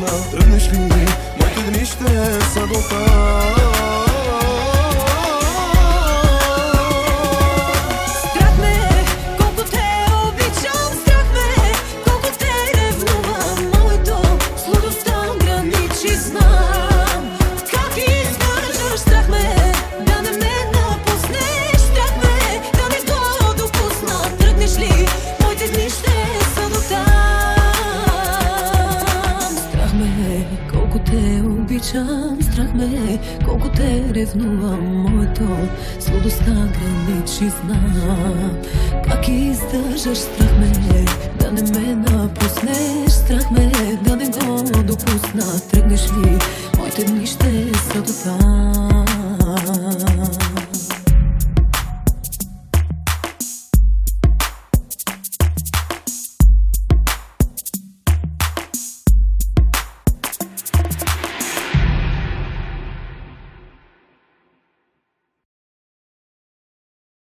допусна. Тръгнеш ли, моите дни ще са до там. Страх ме, колко те ревнувам, моето сладостта граничи, знам как издържаш. Страх ме да не ме напуснеш, страх ме да не го допусна. Тръгнеш ли, моите дни ще са до там.